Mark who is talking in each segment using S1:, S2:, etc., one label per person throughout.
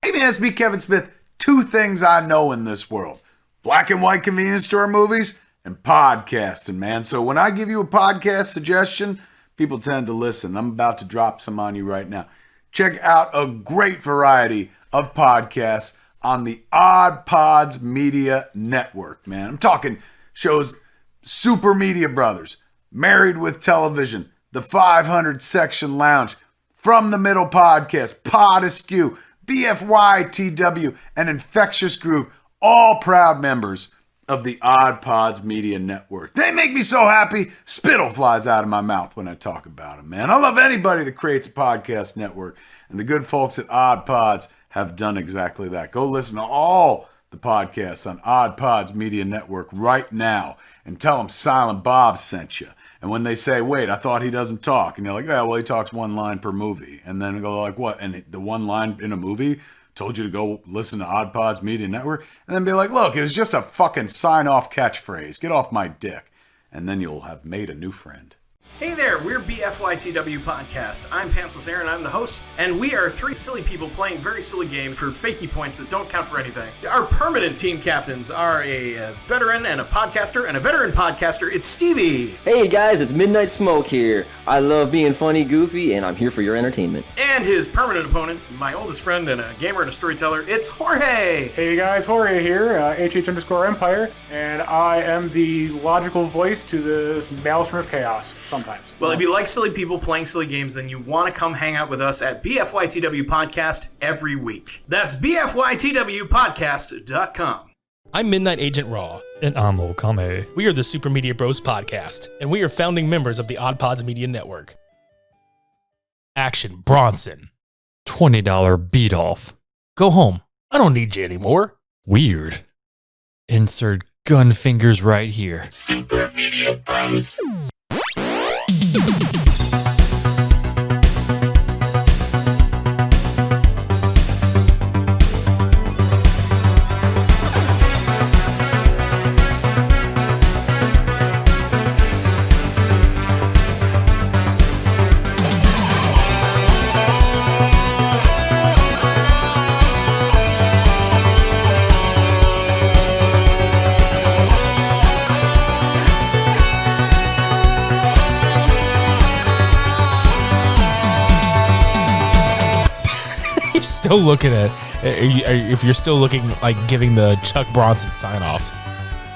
S1: Hey man, it's me, Kevin Smith. Two things I know in this world: black and white convenience store movies and podcasting, man. So when I give you a podcast suggestion, people tend to listen. I'm about to drop some on you right now. Check out a great variety of podcasts on the Odd Pods Media Network, man. I'm talking shows Super Media Brothers, Married with Television, The 500 Section Lounge, From the Middle Podcast, Pod Askew, BFYTW, and Infectious Groove, all proud members of the Odd Pods Media Network. They make me so happy, spittle flies out of my mouth when I talk about them, man. I love anybody that creates a podcast network, and the good folks at Odd Pods have done exactly that. Go listen to all the podcasts on Odd Pods Media Network right now and tell them Silent Bob sent you. And when they say, wait, I thought he doesn't talk. And you're like, yeah, well, he talks one line per movie. And then go like, what? And the one line in a movie told you to go listen to Odd Pods Media Network? And then be like, look, it was just a fucking sign-off catchphrase. Get off my dick. And then you'll have made a new friend.
S2: Hey there, we're BFYTW Podcast. I'm Pantsless Aaron, I'm the host, and we are three silly people playing very silly games for fakey points that don't count for anything. Our permanent team captains are a veteran and a podcaster, and a veteran podcaster, it's Stevie.
S3: Hey guys, it's Midnight Smoke here. I love being funny, goofy, and I'm here for your entertainment.
S2: And his permanent opponent, my oldest friend and a gamer and a storyteller, it's Jorge.
S4: Hey guys, Jorge here, HH_Empire, and I am the logical voice to this Maelstrom of Chaos, sometimes.
S2: Well, if you like silly people playing silly games, then you want to come hang out with us at BFYTW Podcast every week. That's BFYTWpodcast.com.
S5: I'm Midnight Agent Raw.
S6: And I'm Okame.
S5: We are the Super Media Bros podcast, and we are founding members of the Odd Pods Media Network. Action Bronson.
S6: $20 beat off.
S5: Go home. I don't need you anymore.
S6: Weird. Insert gun fingers right here.
S7: Super Media Bros.
S5: Still looking at, if you're still looking like giving the Chuck Bronson sign off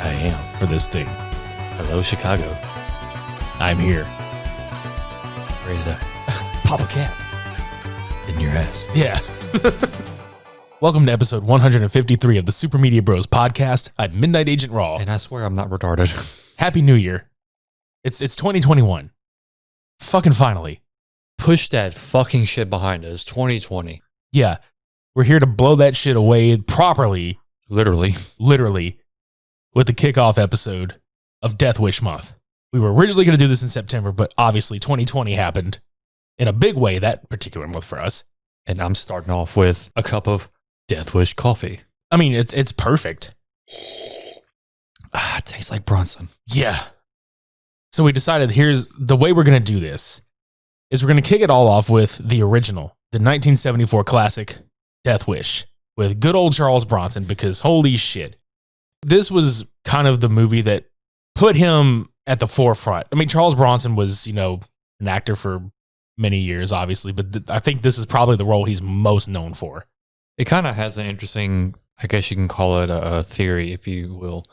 S6: I am.
S5: for this thing.
S6: Hello, Chicago.
S5: I'm here.
S6: Ready to pop a cap in your ass.
S5: Yeah. Welcome to episode 153 of the Super Media Bros podcast. I'm Midnight Agent Raw.
S6: And I swear I'm not retarded.
S5: Happy New Year. It's 2021. Fucking finally.
S6: Push that fucking shit behind us. 2020.
S5: Yeah. We're here to blow that shit away properly,
S6: Literally.
S5: with the kickoff episode of Death Wish Month. We were originally going to do this in September, but obviously 2020 happened in a big way that particular month for us.
S6: And I'm starting off with a cup of Death Wish coffee.
S5: I mean, it's perfect.
S6: It tastes like Bronson.
S5: Yeah. So we decided here's the way we're going to do this is we're going to kick it all off with the original, the 1974 classic Death Wish with good old Charles Bronson, because holy shit. This was kind of the movie that put him at the forefront. I mean, Charles Bronson was, an actor for many years, obviously, but I think this is probably the role he's most known for.
S6: It kind of has an interesting, I guess you can call it a theory, if you will.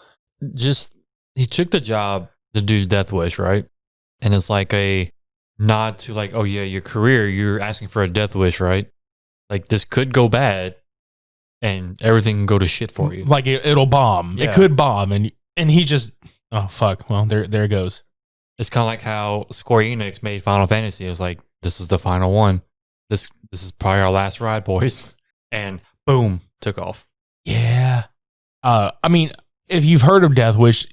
S6: Just, he took the job to do Death Wish, right? And it's like a nod to like, oh yeah, your career, you're asking for a death wish, right? Like this could go bad and everything can go to shit for you.
S5: Like it'll bomb.
S6: Yeah.
S5: It could bomb. And he just, oh fuck. Well, there it goes.
S6: It's kind of like how Square Enix made Final Fantasy. It was like, this is the final one. This is probably our last ride, boys. And boom, took off.
S5: Yeah. I mean, if you've heard of Death Wish,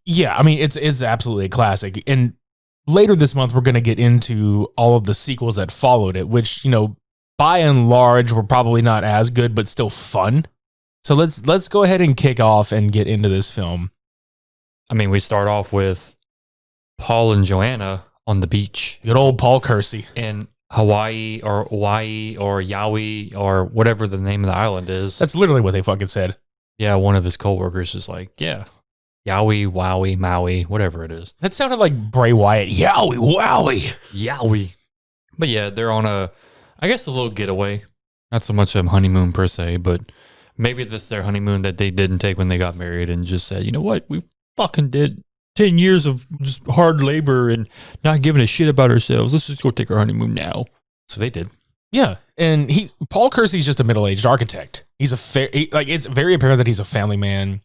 S5: yeah, I mean, it's absolutely a classic. And later this month, we're going to get into all of the sequels that followed it, which, by and large, were probably not as good, but still fun. So let's go ahead and kick off and get into this film.
S6: I mean, we start off with Paul and Joanna on the beach.
S5: Good old Paul Kersey.
S6: And Hawaii or Yaoi or whatever the name of the island is.
S5: That's literally what they fucking said.
S6: Yeah, one of his coworkers is like, yeah, Yaoi, Wowie, Maui, whatever it is.
S5: That sounded like Bray Wyatt. Yowie, wowie.
S6: Yaoi. But yeah, they're on I guess a little getaway. Not so much a honeymoon per se, but maybe this is their honeymoon that they didn't take when they got married and just said, you know what, we fucking did 10 years of just hard labor and not giving a shit about ourselves. Let's just go take our honeymoon now. So they did.
S5: Yeah, and Paul Kersey's just a middle-aged architect. He's it's very apparent that he's a family man.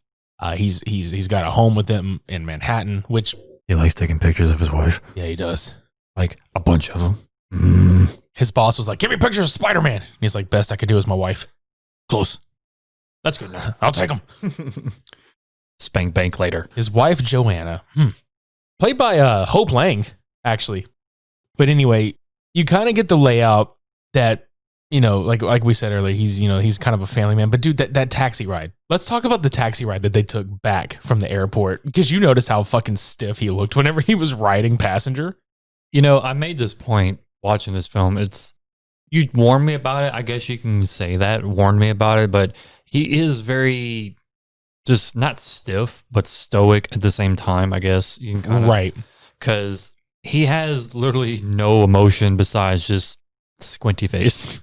S5: He's got a home with them in Manhattan, which
S6: He likes taking pictures of his wife.
S5: yeah, he does.
S6: Like a bunch of them.
S5: His boss was like, "Give me pictures of Spider-Man." And he's like, "Best I could do is my wife."
S6: Close. That's good enough.
S5: I'll take him.
S6: Spank bank later.
S5: His wife Joanna, played by Hope Lang, actually. But anyway, you kind of get the layout that, you know, like we said earlier, he's kind of a family man. But dude, that taxi ride. Let's talk about the taxi ride that they took back from the airport, because you noticed how fucking stiff he looked whenever he was riding passenger.
S6: You know, I made this point watching this film. You warned me about it. I guess you can say that, warned me about it, but he is very just not stiff, but stoic at the same time, I guess. You can kind of,
S5: Right.
S6: Because he has literally no emotion besides just squinty face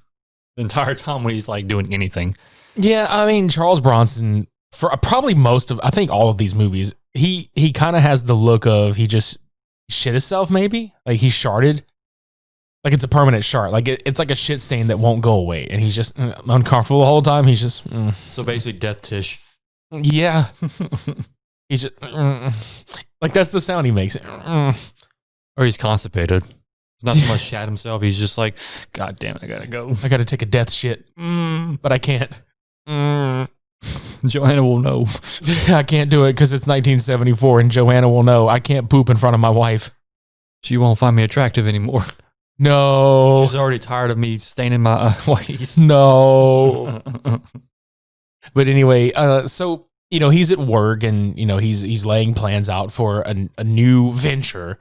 S6: the entire time when he's like doing anything.
S5: Yeah, I mean, Charles Bronson, for probably I think all of these movies, he kind of has the look of he just shit himself, maybe. Like he sharted. Like it's a permanent shart. Like it's like a shit stain that won't go away. And he's just uncomfortable the whole time. He's just...
S6: So basically Death Tish.
S5: Yeah. He's just... like that's the sound he makes.
S6: Or he's constipated. He's not so much shat himself. He's just like, God damn it, I gotta go.
S5: I gotta take a death shit. But I can't.
S6: Joanna will know.
S5: I can't do it because it's 1974 and Joanna will know. I can't poop in front of my wife.
S6: She won't find me attractive anymore.
S5: No.
S6: She's already tired of me staining my ways.
S5: No. But anyway, so, you know, he's at work and, you know, he's laying plans out for a new venture.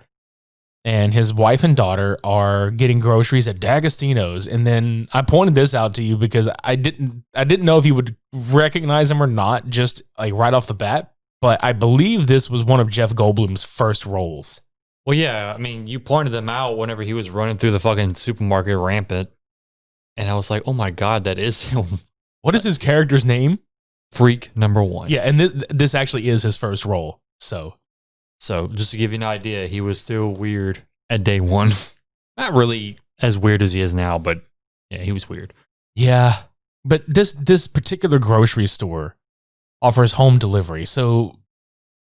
S5: And his wife and daughter are getting groceries at D'Agostino's. And then I pointed this out to you because I didn't know if you would recognize him or not, just like right off the bat. But I believe this was one of Jeff Goldblum's first roles.
S6: Well, yeah, I mean, you pointed them out whenever he was running through the fucking supermarket rampant. And I was like, oh my God, that is him.
S5: What is his character's name?
S6: Freak number 1.
S5: Yeah, and this actually is his first role. So
S6: just to give you an idea, he was still weird at day 1. Not really as weird as he is now, but yeah, he was weird.
S5: yeah, but this particular grocery store offers home delivery. So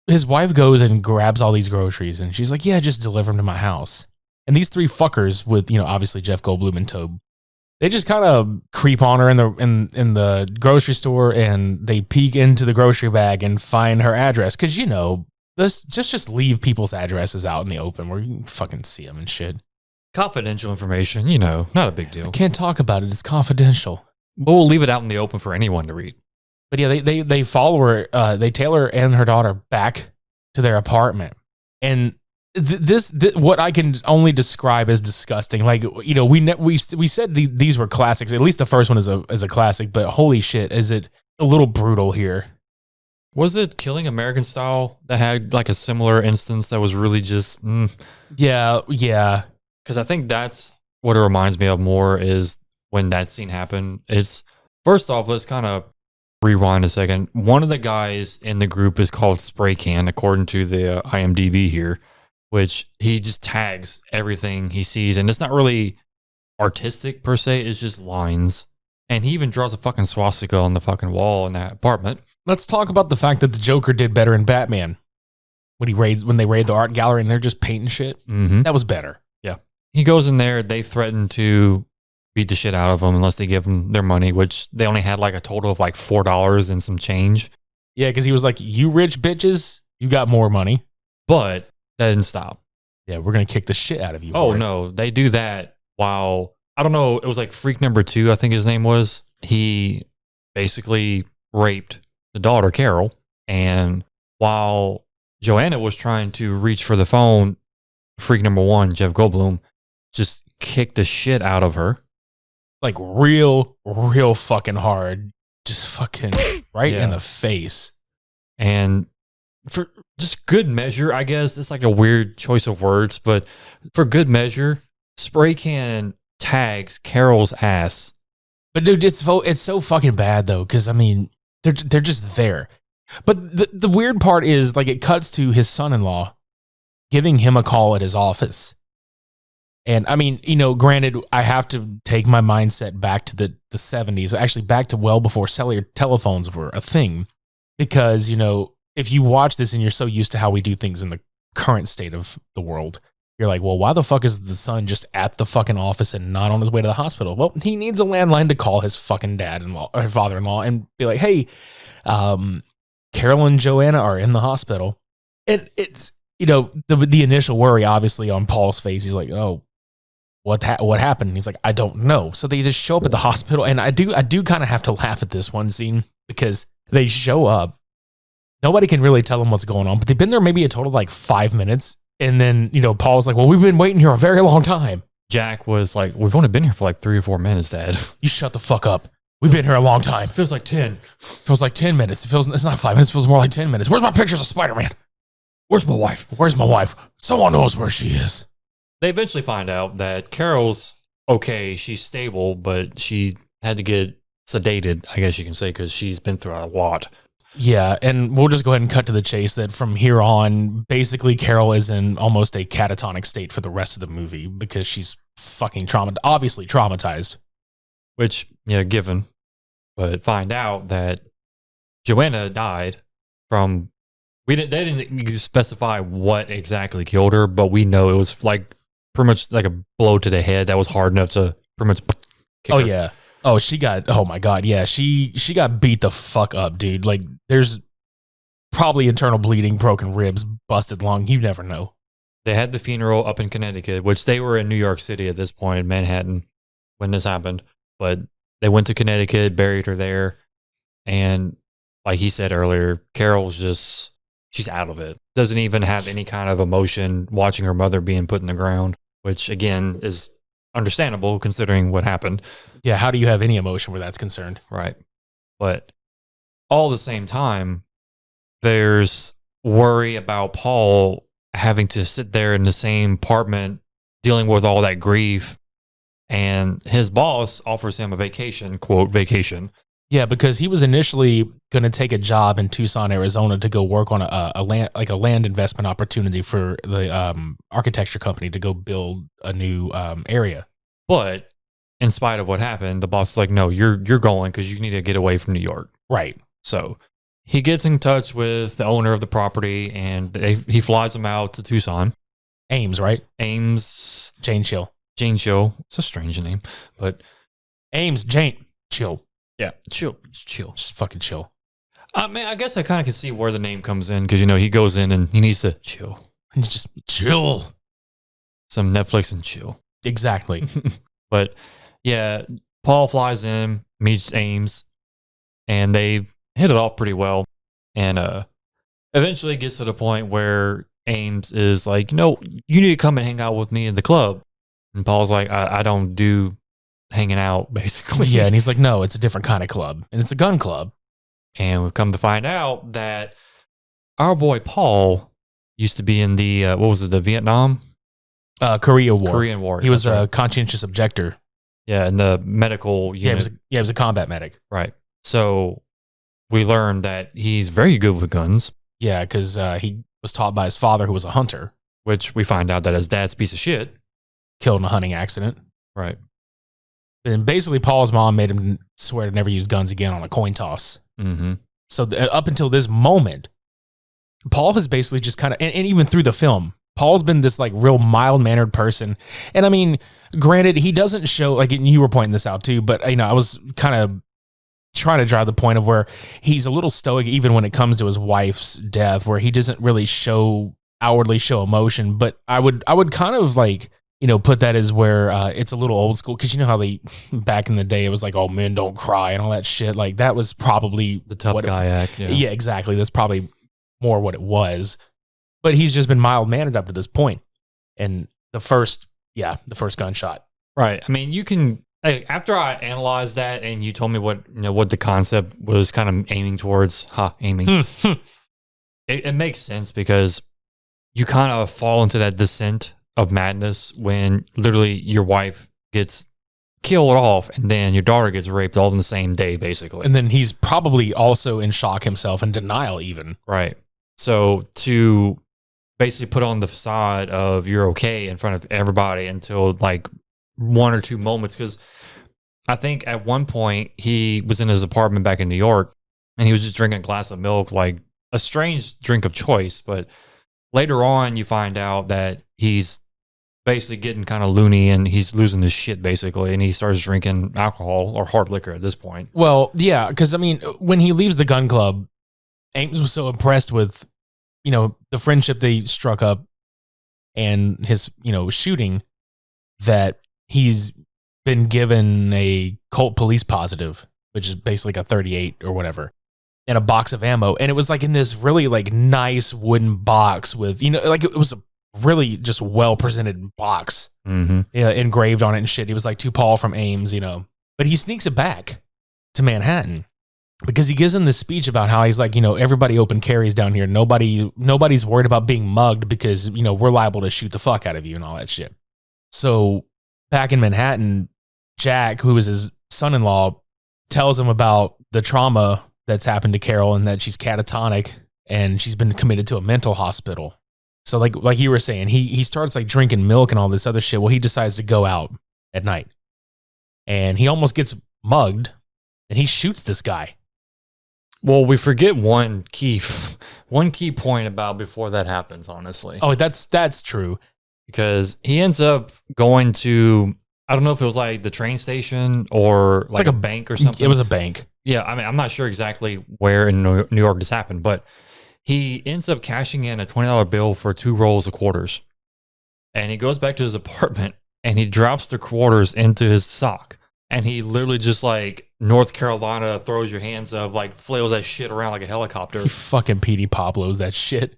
S5: his wife goes and grabs all these groceries, and she's like, "Yeah, just deliver them to my house." And these three fuckers, with, you know, obviously Jeff Goldblum and Tobe, they just kind of creep on her in the grocery store, and they peek into the grocery bag and find her address, because, you know, let's just leave people's addresses out in the open where you can fucking see them and shit.
S6: Confidential information, you know, not a big deal.
S5: Can't talk about it. It's confidential.
S6: But we'll leave it out in the open for anyone to read.
S5: But yeah, they follow her. They tail her and her daughter back to their apartment, and this what I can only describe as disgusting. Like, you know, we said these were classics. At least the first one is a classic. But holy shit, is it a little brutal here?
S6: Was it Killing American Style that had like a similar instance that was really just...
S5: Yeah.
S6: Because I think that's what it reminds me of more is when that scene happened. It's, first off, let's kind of rewind a second. One of the guys in the group is called Spray Can, according to the IMDb here, which he just tags everything he sees. And it's not really artistic per se, it's just lines. And he even draws a fucking swastika on the fucking wall in that apartment.
S5: Let's talk about the fact that the Joker did better in Batman when they raid the art gallery and they're just painting shit.
S6: Mm-hmm.
S5: That was better.
S6: Yeah. He goes in there, they threaten to beat the shit out of him unless they give him their money, which they only had like a total of like $4 and some change.
S5: Yeah, because he was like, "You rich bitches, you got more money."
S6: But that didn't stop.
S5: Yeah, we're going to kick the shit out of you.
S6: Oh,
S5: for it.
S6: no. They do that while, I don't know, it was like Freak number 2, I think his name was. He basically raped the daughter, Carol. And while Joanna was trying to reach for the phone, Freak number 1, Jeff Goldblum, just kicked the shit out of her.
S5: Like real fucking hard. Just fucking right
S6: Yeah.
S5: in the face.
S6: And for just good measure, I guess it's like a weird choice of words, but for good measure, spray can tags Carol's ass.
S5: But dude, it's so fucking bad though, because I mean, they're just there. But the weird part is like it cuts to his son-in-law giving him a call at his office. And I mean, you know, granted, I have to take my mindset back to the 70s, actually back to well before cellular telephones were a thing. Because, you know, if you watch this and you're so used to how we do things in the current state of the world, you're like, well, why the fuck is the son just at the fucking office and not on his way to the hospital? Well, he needs a landline to call his fucking dad-in-law or father-in-law and be like, hey, Carol and Joanna are in the hospital. And it's, you know, the initial worry, obviously, on Paul's face. He's like, oh, what happened? And he's like, I don't know. So they just show up at the hospital. And I do kind of have to laugh at this one scene because they show up. Nobody can really tell them what's going on, but they've been there maybe a total of like 5 minutes. And then, you know, Paul's like, well, we've been waiting here a very long time.
S6: Jack was like, we've only been here for like 3 or 4 minutes, Dad.
S5: You shut the fuck up. We've been here a long time.
S6: Feels like 10.
S5: Feels like 10 minutes. It's not 5 minutes. It feels more like 10 minutes. Where's my pictures of Spider-Man?
S6: Where's my wife?
S5: Where's my wife? Someone knows where she is.
S6: They eventually find out that Carol's okay. She's stable, but she had to get sedated, I guess you can say, because she's been through a lot.
S5: Yeah, and we'll just go ahead and cut to the chase that from here on, basically Carol is in almost a catatonic state for the rest of the movie because she's fucking obviously traumatized.
S6: Which, yeah, given. But find out that Joanna died from... They didn't specify what exactly killed her, but we know it was like pretty much like a blow to the head that was hard enough to pretty much kick her.
S5: Yeah. Oh, oh my God. Yeah. She got beat the fuck up, dude. Like there's probably internal bleeding, broken ribs, busted lung. You never know.
S6: They had the funeral up in Connecticut, which they were in New York City at this point, Manhattan, when this happened. But they went to Connecticut, buried her there. And like he said earlier, Carol's just... she's out of it. Doesn't even have any kind of emotion watching her mother being put in the ground, which again is understandable considering what happened.
S5: Yeah, how do you have any emotion where that's concerned?
S6: Right. But all at the same time, there's worry about Paul having to sit there in the same apartment dealing with all that grief. And his boss offers him a vacation, quote, vacation.
S5: Yeah, because he was initially going to take a job in Tucson, Arizona to go work on a land investment opportunity for the architecture company to go build a new area.
S6: But in spite of what happened, the boss is like, no, you're going because you need to get away from New York.
S5: Right.
S6: So he gets in touch with the owner of the property and he flies him out to Tucson.
S5: Ames, right?
S6: Ames.
S5: Jane Chill.
S6: Jane Chill. It's a strange name, but
S5: Ames, Jane Chill.
S6: Yeah, chill.
S5: Just fucking chill.
S6: Man, I guess I kind of can see where the name comes in because, you know, he goes in and he needs to chill.
S5: And just chill.
S6: Some Netflix and chill.
S5: Exactly.
S6: But yeah, Paul flies in, meets Ames, and they hit it off pretty well. And eventually gets to the point where Ames is like, no, you need to come and hang out with me in the club. And Paul's like, I don't do hanging out, basically.
S5: Yeah, and he's like, no, it's a different kind of club. And it's a gun club.
S6: And we've come to find out that our boy Paul used to be in the, what was it, the Vietnam?
S5: Korean War. He was a conscientious objector.
S6: Yeah, in the medical unit.
S5: He was a combat medic.
S6: Right. So we learned that he's very good with guns.
S5: Yeah, because he was taught by his father, who was a hunter.
S6: Which we find out that his dad's a piece of shit.
S5: Killed in a hunting accident.
S6: Right.
S5: And basically, Paul's mom made him swear to never use guns again on a coin toss.
S6: Mm-hmm.
S5: So up until this moment, Paul has basically just kind of, and even through the film, Paul's been this like real mild-mannered person. And I mean, granted, he doesn't show, like, and you were pointing this out too, but, you know, I was kind of trying to drive the point of where he's a little stoic even when it comes to his wife's death, where he doesn't really outwardly show emotion. But I would kind of like, you know, put that as where it's a little old school, because you know how they back in the day it was like, oh, men don't cry and all that shit. Like that was probably
S6: the tough guy act.
S5: Yeah, exactly. That's probably more what it was. But he's just been mild mannered up to this point. And the first gunshot
S6: Right. I mean, you can. After I analyzed that, and you told me what the concept was kind of aiming towards, aiming. It makes sense because you kind of fall into that descent of madness when literally your wife gets killed off and then your daughter gets raped all in the same day, basically.
S5: And then he's probably also in shock himself and denial even.
S6: Right. So to basically put on the facade of you're okay in front of everybody until like 1 or 2 moments, because I think at one point he was in his apartment back in New York and he was just drinking a glass of milk, like a strange drink of choice. But later on, you find out that he's basically getting kind of loony and he's losing his shit basically, and he starts drinking alcohol or hard liquor at this point.
S5: Well, yeah, because I mean, when he leaves the gun club, Ames was so impressed with, the friendship they struck up and his, shooting that he's been given a Colt police positive, which is basically like a 38 or whatever, and a box of ammo. And it was like in this really like nice wooden box with, like it was a really just well presented box, engraved on it and shit. He was like to Paul from Ames, but he sneaks it back to Manhattan because he gives him this speech about how he's like, everybody open carries down here. Nobody's worried about being mugged because, we're liable to shoot the fuck out of you and all that shit. So back in Manhattan, Jack, who is his son-in-law, tells him about the trauma that's happened to Carol and that she's catatonic and she's been committed to a mental hospital. So like you were saying, he starts like drinking milk and all this other shit. Well, he decides to go out at night and he almost gets mugged and he shoots this guy.
S6: Well, we forget one key point about before that happens, honestly.
S5: Oh, that's true.
S6: Because he ends up going to, I don't know if it was like the train station or like a bank or something.
S5: It was a bank.
S6: Yeah, I mean, I'm not sure exactly where in New York this happened, but he ends up cashing in a $20 bill for 2 rolls of quarters. And he goes back to his apartment and he drops the quarters into his sock. And he literally just like North Carolina throws your hands up, like flails that shit around like a helicopter.
S5: He fucking Petey Pablos that shit.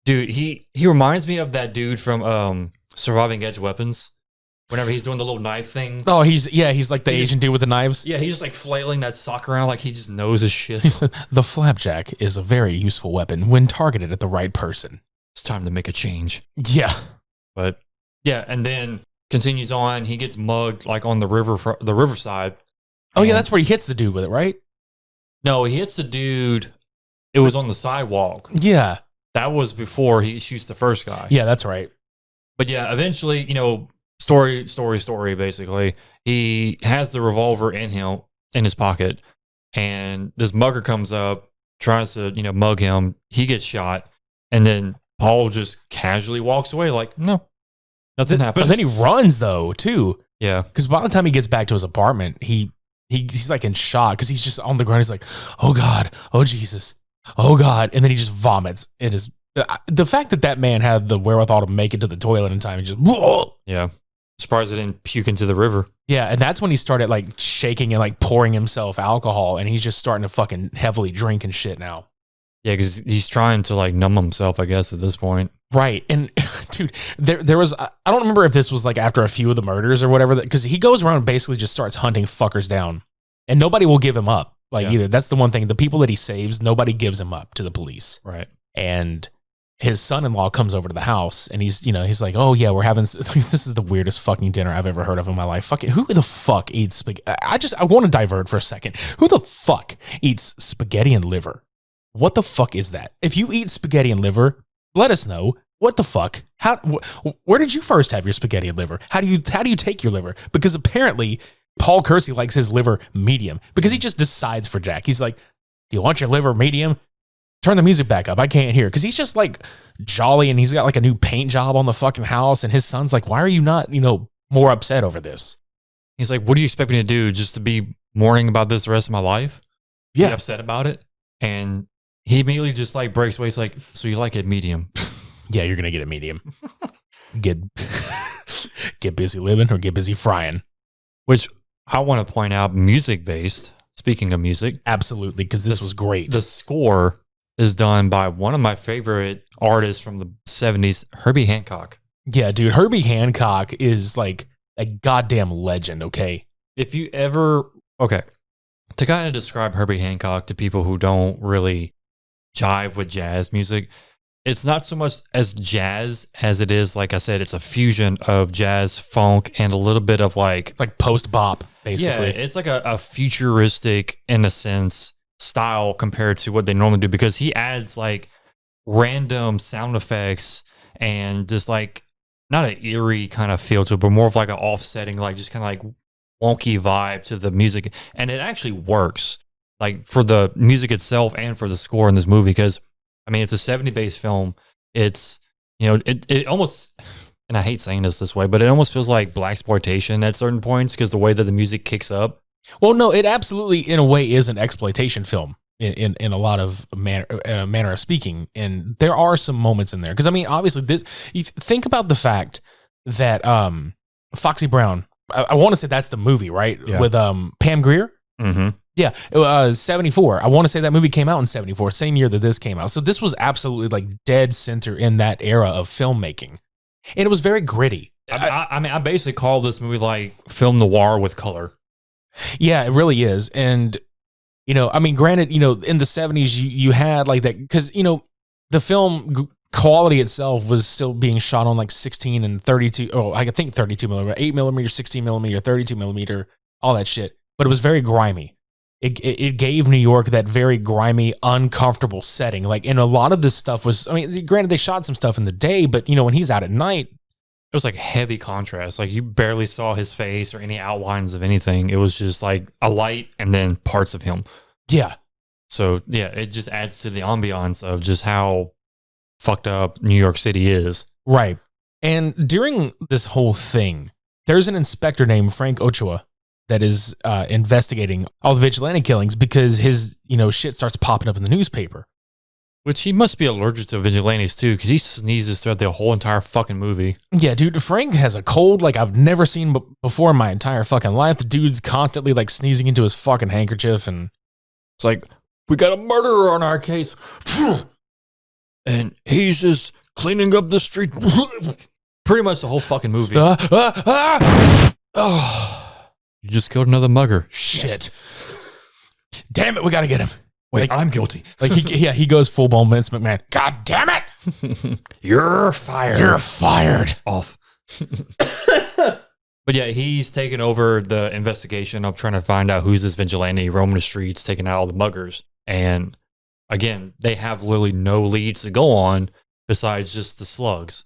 S6: Dude, he reminds me of that dude from Surviving Edge Weapons. Whenever he's doing the little knife thing.
S5: Oh, he's like the Asian dude with the knives.
S6: Yeah, he's just like flailing that sock around like he just knows his shit.
S5: The flapjack is a very useful weapon when targeted at the right person.
S6: It's time to make a change.
S5: Yeah.
S6: But yeah, and then continues on. He gets mugged like on the riverside.
S5: Oh yeah, that's where he hits the dude with it, right?
S6: No, he hits the dude. It was on the sidewalk.
S5: Yeah.
S6: That was before he shoots the first guy.
S5: Yeah, that's right.
S6: But yeah, eventually, story, basically. He has the revolver in his pocket, and this mugger comes up, tries to, mug him. He gets shot, and then Paul just casually walks away like, no, nothing happened.
S5: But then he runs, though, too.
S6: Yeah.
S5: Because by the time he gets back to his apartment, he's like in shock because he's just on the ground. He's like, oh, God. Oh, Jesus. Oh, God. And then he just vomits. It is the fact that man had the wherewithal to make it to the toilet in time. He just, whoa.
S6: Yeah. Surprised it didn't puke into the river.
S5: Yeah. And that's when he started like shaking and like pouring himself alcohol. And he's just starting to fucking heavily drink and shit now.
S6: Yeah. Because he's trying to like numb himself, I guess, at this point.
S5: Right. And dude, there was, I don't remember if this was like after a few of the murders or whatever, because he goes around and basically just starts hunting fuckers down and nobody will give him up. Like either. That's the one thing. The people that he saves, nobody gives him up to the police.
S6: Right.
S5: And his son-in-law comes over to the house and he's like, oh yeah, we're having, this is the weirdest fucking dinner I've ever heard of in my life. Fucking, who the fuck eats spaghetti? I want to divert for a second. Who the fuck eats spaghetti and liver? What the fuck is that? If you eat spaghetti and liver, let us know. What the fuck? Where did you first have your spaghetti and liver? How do you take your liver? Because apparently Paul Kersey likes his liver medium because he just decides for Jack. He's like, do you want your liver medium? Turn the music back up. I can't hear. Because he's just like jolly and he's got like a new paint job on the fucking house. And his son's like, why are you not, more upset over this?
S6: He's like, what do you expect me to do? Just to be mourning about this the rest of my life?
S5: Yeah.
S6: Be upset about it? And he immediately just like breaks away. He's like, so you like it medium?
S5: Yeah, you're going to get it medium. Get busy living or get busy frying.
S6: Which I want to point out, music based. Speaking of music.
S5: Absolutely, because this was great.
S6: The score is done by one of my favorite artists from the 70s, Herbie Hancock.
S5: Yeah, dude, Herbie Hancock is like a goddamn legend, okay?
S6: If you ever, okay, to kind of describe Herbie Hancock to people who don't really jive with jazz music, it's not so much as jazz as it is, like I said, it's a fusion of jazz, funk, and a little bit of like,
S5: It's like post-bop, basically.
S6: yeah, it's like a futuristic, in a sense, style compared to what they normally do, because he adds like random sound effects and just like not an eerie kind of feel to it, but more of like an offsetting, like just kind of like wonky vibe to the music. And it actually works, like for the music itself and for the score in this movie, because I mean, it's a 70-based film. It's, you know, it almost, and I hate saying this way, but it almost feels like blaxploitation at certain points because the way that the music kicks up.
S5: Well, no, it absolutely, in a way, is an exploitation film in a lot of manner of speaking. And there are some moments in there. Because, I mean, obviously, think about the fact that Foxy Brown, I want to say that's the movie, right?
S6: Yeah.
S5: With Pam Grier.
S6: Mm-hmm.
S5: Yeah, 74. I want to say that movie came out in 74, same year that this came out. So this was absolutely like dead center in that era of filmmaking. And it was very gritty.
S6: I mean, I basically call this movie like film noir with color.
S5: Yeah, it really is. And, you know, I mean, granted, you know, in the 70s, you had like that, because, you know, the film quality itself was still being shot on like 16 and 32. Oh, I think 32 millimeter, 8 millimeter, 16 millimeter, 32 millimeter, all that shit. But it was very grimy. It gave New York that very grimy, uncomfortable setting. Like, and a lot of this stuff was, I mean, granted, they shot some stuff in the day, but, you know, when he's out at night,
S6: It was like heavy contrast. Like you barely saw his face or any outlines of anything. It was just like a light and then parts of him.
S5: yeah.
S6: So yeah, it just adds to the ambiance of just how fucked up New York City is.
S5: Right. And during this whole thing, there's an inspector named Frank Ochoa that is investigating all the vigilante killings because his, you know, shit starts popping up in the newspaper.
S6: Which he must be allergic to vigilantes too, because he sneezes throughout the whole entire fucking movie.
S5: Yeah, dude, Frank has a cold like I've never seen before in my entire fucking life. The dude's constantly like sneezing into his fucking handkerchief, and
S6: It's like, we got a murderer on our case. And he's just cleaning up the street. Pretty much the whole fucking movie.
S5: Oh,
S6: You just killed another mugger.
S5: shit. Damn it, we gotta get him.
S6: Wait, I'm guilty.
S5: Like, he goes full blown Vince McMahon. God damn it.
S6: You're fired.
S5: You're fired.
S6: Off. But yeah, he's taken over the investigation of trying to find out who's this vigilante roaming the streets, taking out all the muggers. And again, they have literally no leads to go on besides just the slugs.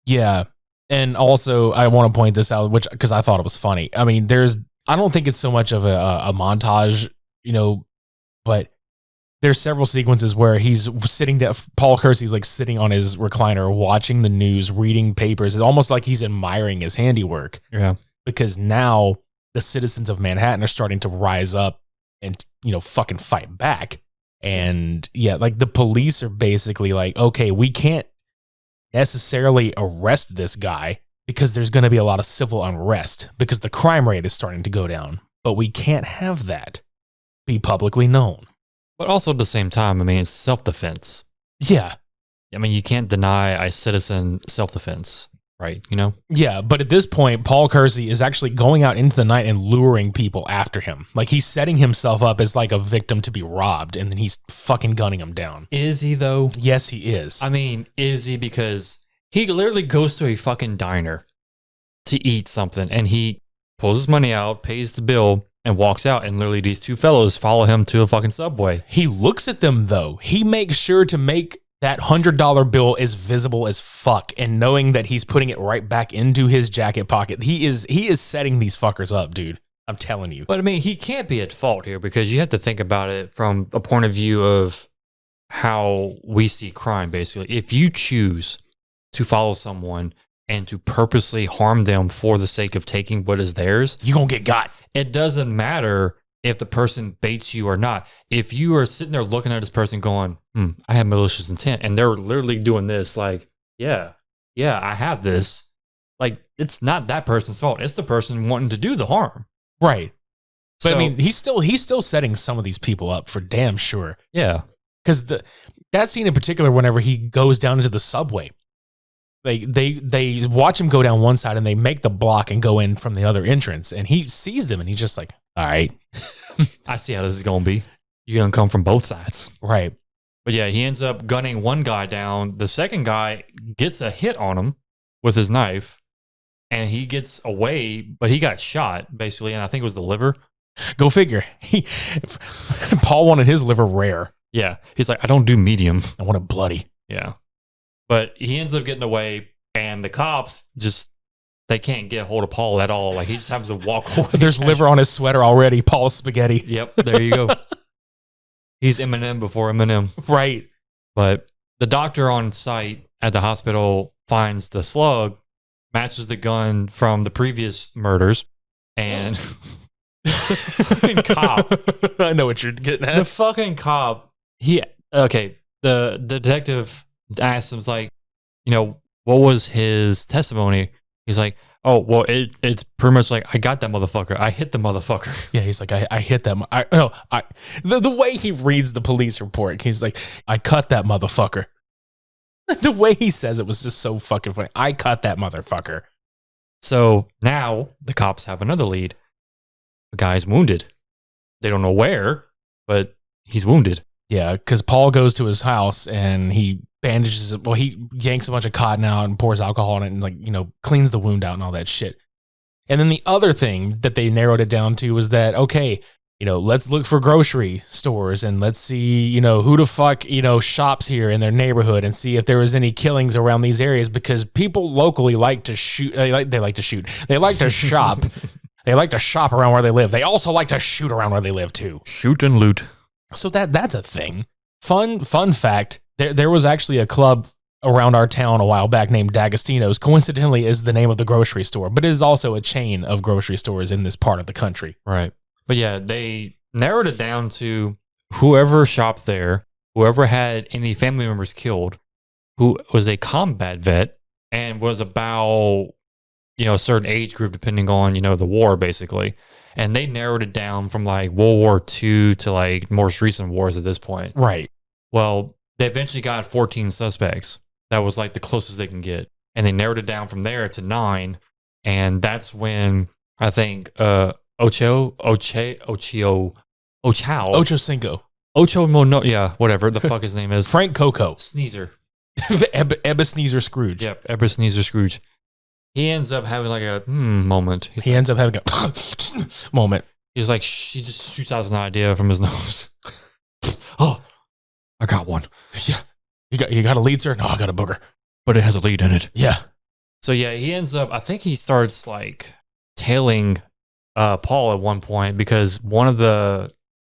S5: Yeah. And also, I want to point this out, because I thought it was funny. I mean, I don't think it's so much of a montage, you know, but there's several sequences where he's sitting down. Paul Kersey's like sitting on his recliner, watching the news, reading papers. It's almost like he's admiring his handiwork.
S6: Yeah.
S5: Because now the citizens of Manhattan are starting to rise up and, you know, fucking fight back. And yeah, like the police are basically like, okay, we can't necessarily arrest this guy because there's going to be a lot of civil unrest because the crime rate is starting to go down. But we can't have that be publicly known.
S6: But also at the same time, I mean, it's self-defense.
S5: Yeah.
S6: I mean, you can't deny a citizen self-defense, right? You know?
S5: Yeah, but at this point, Paul Kersey is actually going out into the night and luring people after him. Like, he's setting himself up as like a victim to be robbed, and then he's fucking gunning him down.
S6: Is he though?
S5: Yes, he is.
S6: I mean, is he? Because he literally goes to a fucking diner to eat something and he pulls his money out, pays the bill, and walks out. And literally these two fellows follow him to a fucking Subway.
S5: He looks at them, though. He makes sure to make that $100 bill as visible as fuck, and knowing that he's putting it right back into his jacket pocket. He is setting these fuckers up, dude. I'm telling you.
S6: But I mean, he can't be at fault here because you have to think about it from a point of view of how we see crime, basically. If you choose to follow someone and to purposely harm them for the sake of taking what is theirs,
S5: You're going to get got.
S6: it doesn't matter if the person baits you or not. If you are sitting there looking at this person going, I have malicious intent, and they're literally doing this, like, yeah, I have this. Like, it's not that person's fault. It's the person wanting to do the harm.
S5: Right. But
S6: So,
S5: I mean, he's still setting some of these people up for damn sure.
S6: yeah.
S5: Because that scene in particular, whenever he goes down into the subway, They watch him go down one side and they make the block and go in from the other entrance. And he sees them and he's just like, all right.
S6: I see how this is going to be. You're going to come from both sides.
S5: Right.
S6: But yeah, he ends up gunning one guy down. The second guy gets a hit on him with his knife and he gets away, but he got shot basically. And I think it was the liver.
S5: Go figure. Paul wanted his liver rare.
S6: Yeah. He's like, I don't do medium.
S5: I want it bloody.
S6: Yeah. But he ends up getting away, and the cops they can't get a hold of Paul at all. Like, he just happens to walk away.
S5: There's liver on his sweater already. Paul's spaghetti.
S6: Yep, there you go. He's Eminem before Eminem.
S5: Right.
S6: But the doctor on site at the hospital finds the slug, matches the gun from the previous murders, and the fucking cop.
S5: I know what you're getting at.
S6: The fucking cop, the detective asked him, like, what was his testimony? He's like, oh, well, it's pretty much like, I got that motherfucker. I hit the motherfucker.
S5: Yeah, he's like, I hit them. The way he reads the police report, he's like, I cut that motherfucker. The way he says it was just so fucking funny. I cut that motherfucker.
S6: So now the cops have another lead. The guy's wounded. They don't know where, but he's wounded.
S5: Yeah, because Paul goes to his house and he bandages it. Well, he yanks a bunch of cotton out and pours alcohol on it and cleans the wound out and all that shit. And then the other thing that they narrowed it down to was that, okay, let's look for grocery stores and let's see, who the fuck, shops here in their neighborhood and see if there was any killings around these areas, because people locally like to shoot. They like to shoot. They like to shop. They like to shop around where they live. They also like to shoot around where they live too.
S6: Shoot and loot.
S5: So that's a thing. Fun fact. There was actually a club around our town a while back named D'Agostino's. Coincidentally, is the name of the grocery store, but it is also a chain of grocery stores in this part of the country.
S6: Right. But yeah, they narrowed it down to whoever shopped there, whoever had any family members killed, who was a combat vet and was about, a certain age group, depending on, the war, basically. And they narrowed it down from like World War II to like most recent wars at this point.
S5: Right.
S6: Well, they eventually got 14 suspects. That was like the closest they can get. And they narrowed it down from there to 9. And that's when I think Ocho
S5: Cinco.
S6: Whatever the fuck his name is.
S5: Frank Coco.
S6: Sneezer.
S5: Ebba Sneezer Scrooge.
S6: Yep, Ebba Sneezer Scrooge. He ends up having like a moment.
S5: He ends up having a moment.
S6: He's like, he just shoots out an idea from his nose. Oh, I got one.
S5: Yeah. You got a lead, sir? No, I got a booger.
S6: But it has a lead in it.
S5: Yeah.
S6: So yeah, he ends up, I think he starts like tailing Paul at one point, because one of the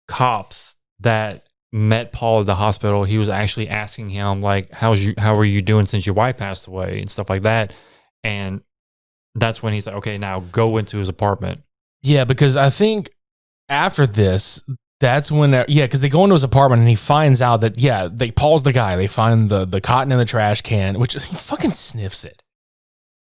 S6: cops that met Paul at the hospital, he was actually asking him like, how are you doing since your wife passed away and stuff like that. And that's when he's like, okay, now go into his apartment.
S5: Yeah, because I think after this, that's when, because they go into his apartment and he finds out that, Paul's the guy. They find the cotton in the trash can, which he fucking sniffs it.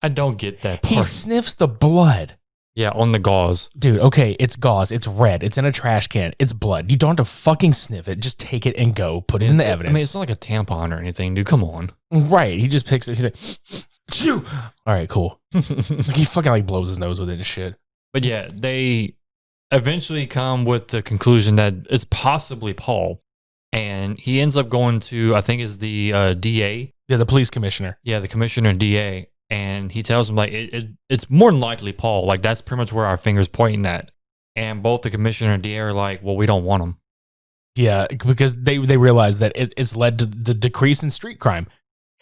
S6: I don't get that part.
S5: He sniffs the blood.
S6: Yeah, on the gauze.
S5: Dude, okay, it's gauze. It's red. It's in a trash can. It's blood. You don't have to fucking sniff it. Just take it and go. Put it in the evidence.
S6: I mean, it's not like a tampon or anything, dude. Come on.
S5: Right. He just picks it. He's like, chew. All right, cool. He fucking blows his nose with it and shit.
S6: But yeah, they eventually come with the conclusion that it's possibly Paul. And he ends up going to, I think is the DA.
S5: Yeah, the police commissioner.
S6: Yeah, the commissioner and DA. And he tells him like it's more than likely Paul. Like that's pretty much where our finger's pointing at. And both the commissioner and DA are like, well, we don't want him.
S5: Yeah, because they realize that it's led to the decrease in street crime.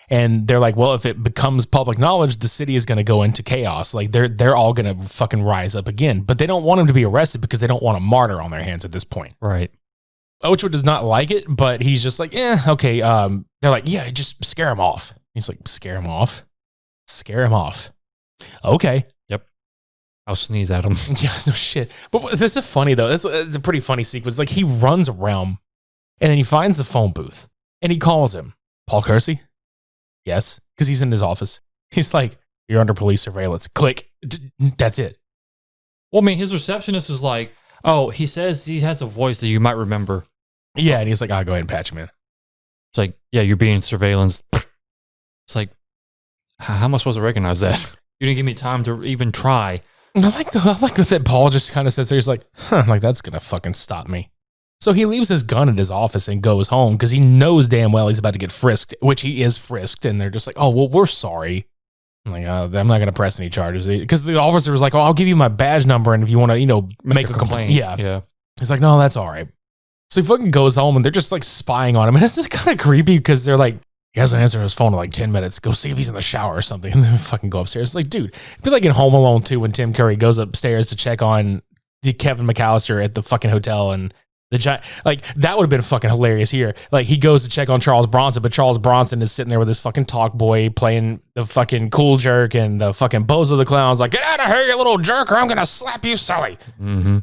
S5: And they're like, well, if it becomes public knowledge, the city is going to go into chaos. Like they're all going to fucking rise up again. But they don't want him to be arrested because they don't want a martyr on their hands at this point.
S6: Right.
S5: Ocho does not like it, but he's just like, okay. They're like, yeah, just scare him off. He's like, scare him off? Scare him off. Okay.
S6: Yep. I'll sneeze at him.
S5: Yeah, no shit. But this is funny, though. It's a pretty funny sequence. Like, he runs around, and then he finds the phone booth, and he calls him. Paul Kersey? Yes, because he's in his office. He's like, you're under police surveillance. Click. That's it.
S6: Well, I mean, his receptionist was like, oh, he says he has a voice that you might remember.
S5: Yeah, and he's like, I'll go ahead and patch him in.
S6: It's like, yeah, you're being surveillanced. It's like, How am I supposed to recognize that? You didn't give me time to even try.
S5: I like that Paul just kind of sits there. He's like, like that's gonna fucking stop me. So he leaves his gun at his office and goes home because he knows damn well he's about to get frisked, which he is frisked. And they're just like, oh, well, we're sorry. I'm like, I'm not going to press any charges. Because the officer was like, oh, I'll give you my badge number. And if you want to, make a complaint. Yeah. He's like, no, that's all right. So he fucking goes home and they're just like spying on him. And it's just kind of creepy because they're like, he hasn't answered his phone in like 10 minutes. Go see if he's in the shower or something. And then fucking go upstairs. It's like, dude, it'd be like in Home Alone 2 when Tim Curry goes upstairs to check on the Kevin McAllister at the fucking hotel and the giant, like that would have been fucking hilarious here. Like he goes to check on Charles Bronson, but Charles Bronson is sitting there with his fucking talk boy playing the fucking cool jerk and the fucking Bozo the Clown's like, get out of here, you little jerk, or I'm going to slap you silly.
S6: Mm-hmm.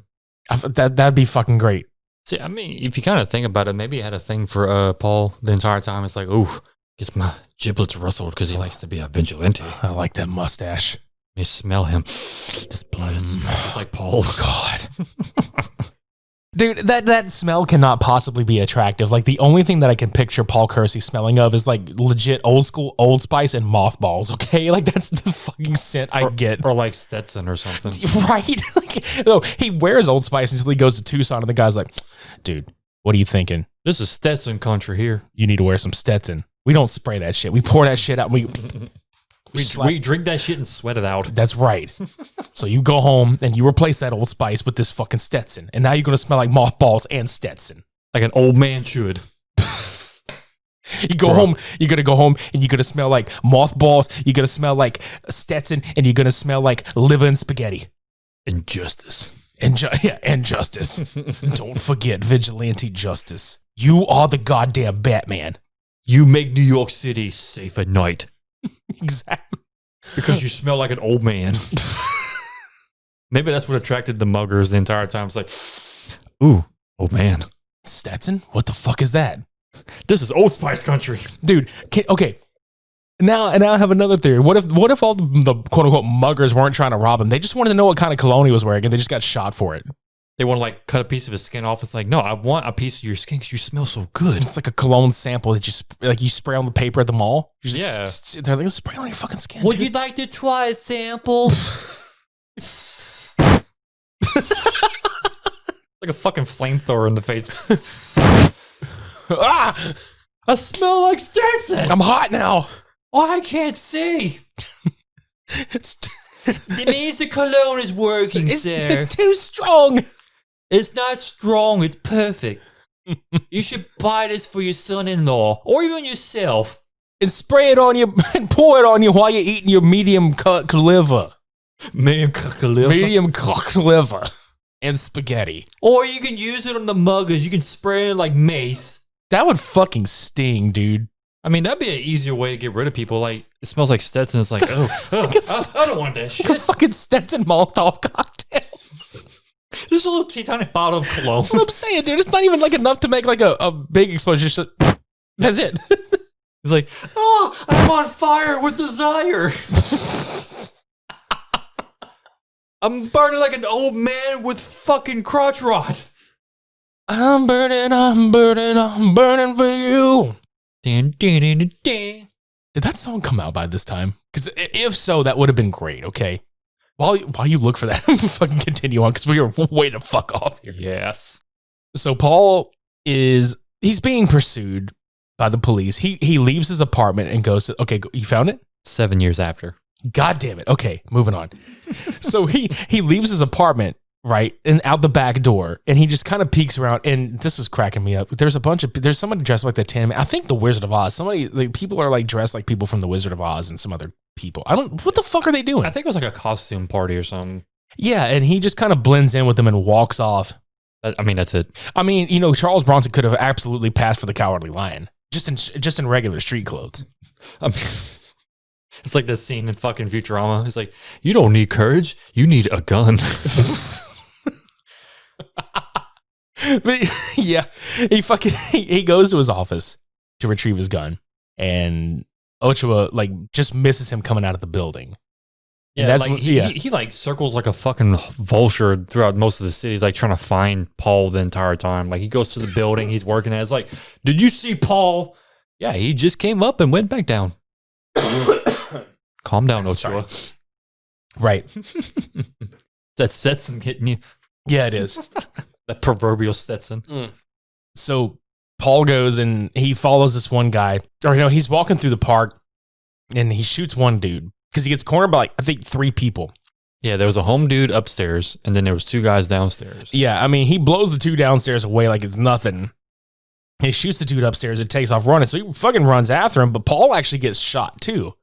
S5: That'd be fucking great.
S6: See, I mean, if you kind of think about it, maybe he had a thing for Paul the entire time. It's like, ooh, gets my giblets rustled because he likes to be a vigilante.
S5: I like that mustache.
S6: You smell him. This blood smells just like Paul.
S5: God. Dude, that smell cannot possibly be attractive. Like the only thing that I can picture Paul Kersey smelling of is like legit old school Old Spice and mothballs. Okay, like that's the fucking scent I get.
S6: Or like Stetson or something,
S5: right? Like, no, he wears Old Spice until he goes to Tucson, and the guy's like, "Dude, what are you thinking?
S6: This is Stetson country here.
S5: You need to wear some Stetson. We don't spray that shit. We pour that shit out. And
S6: we drink that shit and sweat it out.
S5: That's right. So you go home and you replace that Old Spice with this fucking Stetson. And now you're going to smell like mothballs and Stetson.
S6: Like an old man should.
S5: You go home, you're going to go home and you're going to smell like mothballs. You're going to smell like Stetson and you're going to smell like liver and spaghetti.
S6: And justice.
S5: And justice. Don't forget vigilante justice. You are the goddamn Batman.
S6: You make New York City safe at night.
S5: Exactly.
S6: Because you smell like an old man. Maybe that's what attracted the muggers the entire time. It's like, ooh, old man.
S5: Stetson? What the fuck is that?
S6: This is Old Spice country.
S5: Dude, okay. Now I have another theory. What if all the quote unquote muggers weren't trying to rob him? They just wanted to know what kind of cologne he was wearing and they just got shot for it.
S6: They want to like cut a piece of his skin off. It's like, no, I want a piece of your skin because you smell so good.
S5: It's like a cologne sample that you spray on the paper at the mall.
S6: Yeah.
S5: They're like, spray it on your fucking skin.
S6: Would you like to try a sample? Like a fucking flamethrower in the face.
S5: Ah!
S6: I smell like Stetson.
S5: I'm hot now.
S6: Oh, I can't see. It means the cologne is working, sir.
S5: It's too strong.
S6: It's not strong. It's perfect. You should buy this for your son-in-law or even yourself.
S5: And spray it on you and pour it on you while you're eating your medium cooked liver.
S6: Medium cooked liver.
S5: Medium cooked liver and spaghetti.
S6: Or you can use it on the muggers. You can spray it like mace.
S5: That would fucking sting, dude.
S6: I mean, that'd be an easier way to get rid of people. Like, it smells like Stetson. It's like, I don't want that shit.
S5: Like a fucking Stetson Molotov cocktail.
S6: This is a little tiny bottle of cologne.
S5: That's what I'm saying, dude. It's not even like enough to make like a big explosion. Just, that's it.
S6: He's like, oh, I'm on fire with desire. I'm burning like an old man with fucking crotch rot.
S5: I'm burning for you.
S6: Did
S5: Did that song come out by this time? Because if so, that would have been great, okay? While you look for that, fucking continue on, because we are way to fuck off here.
S6: Yes.
S5: So Paul he's being pursued by the police. He leaves his apartment and goes to, okay, you found it?
S6: 7 years after.
S5: God damn it. Okay, moving on. So he leaves his apartment, right, and out the back door, and he just kind of peeks around, and this is cracking me up. There's somebody dressed like the Tin Man. I think the Wizard of Oz. People are like dressed like people from the Wizard of Oz and some other people. What the fuck are they doing?
S6: I think it was like a costume party or something.
S5: Yeah, and he just kind of blends in with them and walks off.
S6: I mean, that's it.
S5: I mean, Charles Bronson could have absolutely passed for the Cowardly Lion, just in regular street clothes.
S6: I mean, it's like this scene in fucking Futurama. It's like, you don't need courage, you need a gun.
S5: But yeah, he goes to his office to retrieve his gun, and Ochoa like just misses him coming out of the building.
S6: Yeah,
S5: that's
S6: like he like circles like a fucking vulture throughout most of the city, like trying to find Paul the entire time. Like he goes to the building he's working at. It's like, did you see Paul? Yeah, he just came up and went back down. Calm down,
S5: Sorry.
S6: Ochoa.
S5: Right.
S6: That Stetson hitting you.
S5: Yeah, it is.
S6: That proverbial Stetson.
S5: So Paul goes and he follows this one guy, or he's walking through the park and he shoots one dude because he gets cornered by I think 3 people.
S6: Yeah, there was a home dude upstairs, and then there was 2 guys downstairs.
S5: Yeah, I mean, he blows the 2 downstairs away like it's nothing. He shoots the dude upstairs and takes off running. So he fucking runs after him, but Paul actually gets shot too.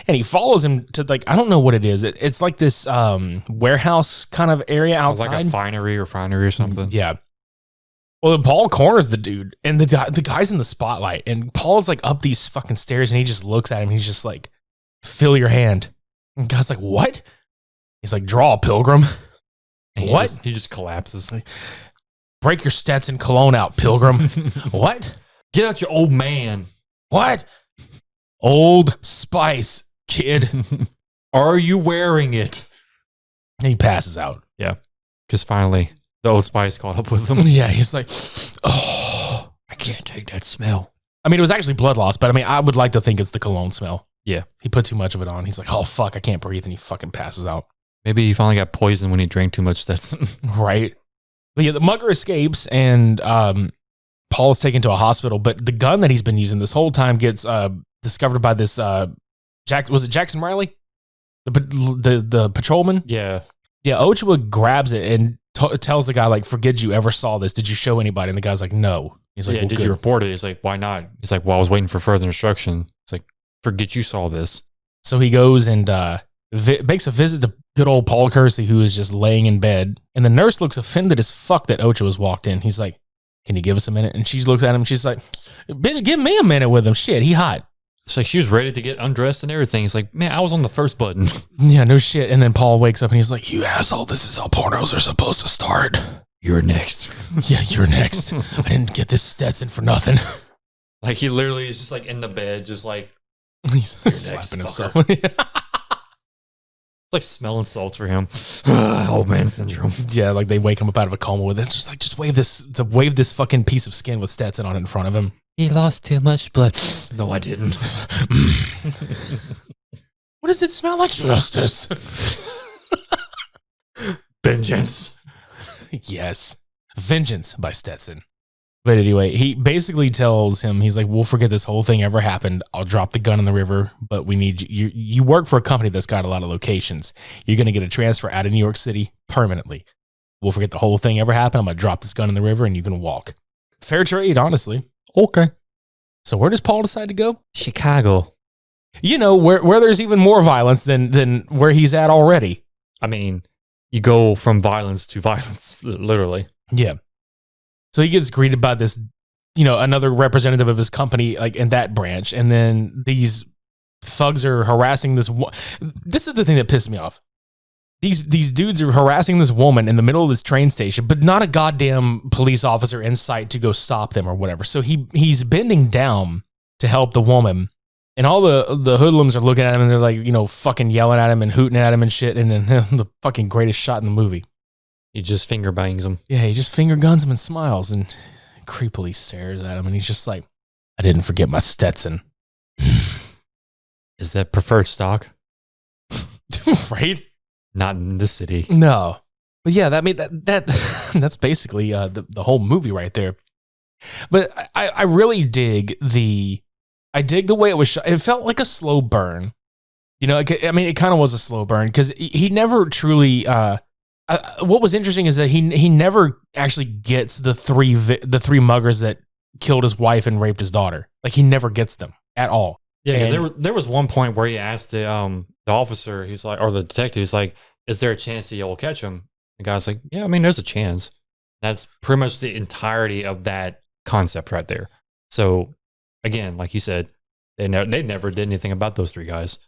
S5: And he follows him to I don't know what it is. It's like this warehouse kind of area
S6: It was
S5: outside.
S6: like a refinery or something.
S5: Yeah. Well, then Paul corners the dude, and the guy's in the spotlight, and Paul's like up these fucking stairs, and he just looks at him. He's just like, "Fill your hand." And the guy's like, "What?" He's like, "Draw, pilgrim."
S6: And
S5: What?
S6: He just collapses.
S5: "Break your Stetson cologne out, pilgrim." What?
S6: Get out your old man.
S5: What? Old Spice, kid.
S6: Are you wearing it?
S5: And he passes out.
S6: Because finally, the Old Spice caught up with him.
S5: Yeah, he's like, "Oh,
S6: I can't take that smell.
S5: I mean, it was actually blood loss, but I mean, I would like to think it's the cologne smell."
S6: Yeah.
S5: He put too much of it on. He's like, "Oh, fuck, I can't breathe." And he fucking passes out.
S6: Maybe he finally got poisoned when he drank too much Stetson.
S5: Right. But yeah, the mugger escapes and Paul's taken to a hospital, but the gun that he's been using this whole time gets discovered by this was it Jackson Riley? The patrolman?
S6: Yeah.
S5: Yeah, Ochoa grabs it and tells the guy, like, "Forget you ever saw this. Did you show anybody?" And the guy's like, "No." He's like,
S6: Yeah,
S5: "Well,
S6: did
S5: good."
S6: you report it? He's like, why not? He's like, well, I was waiting for further instruction. It's like, forget you saw this.
S5: So he goes and makes a visit to good old Paul Kersey, who is just laying in bed. And the nurse looks offended as fuck that Ochoa's walked in. He's like, "Can you give us a minute?" And she looks at him and she's like, "Bitch, give me a minute with him. Shit, he hot."
S6: It's like she was ready to get undressed and everything. It's like, man, I was on the first button.
S5: Yeah, no shit. And then Paul wakes up and he's like, "You asshole, this is how pornos are supposed to start."
S6: You're next.
S5: "Yeah, you're next. I didn't get this Stetson for nothing."
S6: Like he literally is just like in the bed, just like
S5: He's
S6: next,
S5: slapping himself.
S6: it's like smelling salts for him. Old man syndrome.
S5: Yeah, like they wake him up out of a coma with it. It's just like, just wave this fucking piece of skin with Stetson on it in front of him.
S6: He lost too much blood. No, I didn't.
S5: What does it smell like? Justice.
S6: Vengeance.
S5: Yes. Vengeance by Stetson. But anyway, he basically tells him, he's like, "We'll forget this whole thing ever happened. I'll drop the gun in the river, but we need you. You work for a company that's got a lot of locations. You're going to get a transfer out of New York City permanently. We'll forget the whole thing ever happened. I'm going to drop this gun in the river and you can walk." Fair trade, honestly.
S6: Okay.
S5: So where does Paul decide to go?
S6: Chicago.
S5: Where there's even more violence than where he's at already.
S6: I mean, you go from violence to violence, literally.
S5: Yeah. So he gets greeted by this, another representative of his company, like in that branch. And then these thugs are harassing this. This is the thing that pissed me off. These dudes are harassing this woman in the middle of this train station, but not a goddamn police officer in sight to go stop them or whatever. So he's bending down to help the woman. And all the hoodlums are looking at him and they're like, fucking yelling at him and hooting at him and shit. And then the fucking greatest shot in the movie.
S6: He just finger bangs him.
S5: Yeah, he just finger guns him and smiles and creepily stares at him. And he's just like, "I didn't forget my Stetson."
S6: Is that preferred stock?
S5: Right?
S6: Not in this city.
S5: No. But yeah, that's basically the whole movie right there. But I really dig the way it was shot. It felt like a slow burn. It kind of was a slow burn because he never truly. What was interesting is that he never actually gets the three muggers that killed his wife and raped his daughter. Like he never gets them at all.
S6: Yeah, because there was one point where he asked the officer, he's like, or the detective, he's like, "Is there a chance that you'll catch him?" The guy's like, "Yeah, I mean, there's a chance." That's pretty much the entirety of that concept right there. So again, like you said, they never did anything about those 3 guys.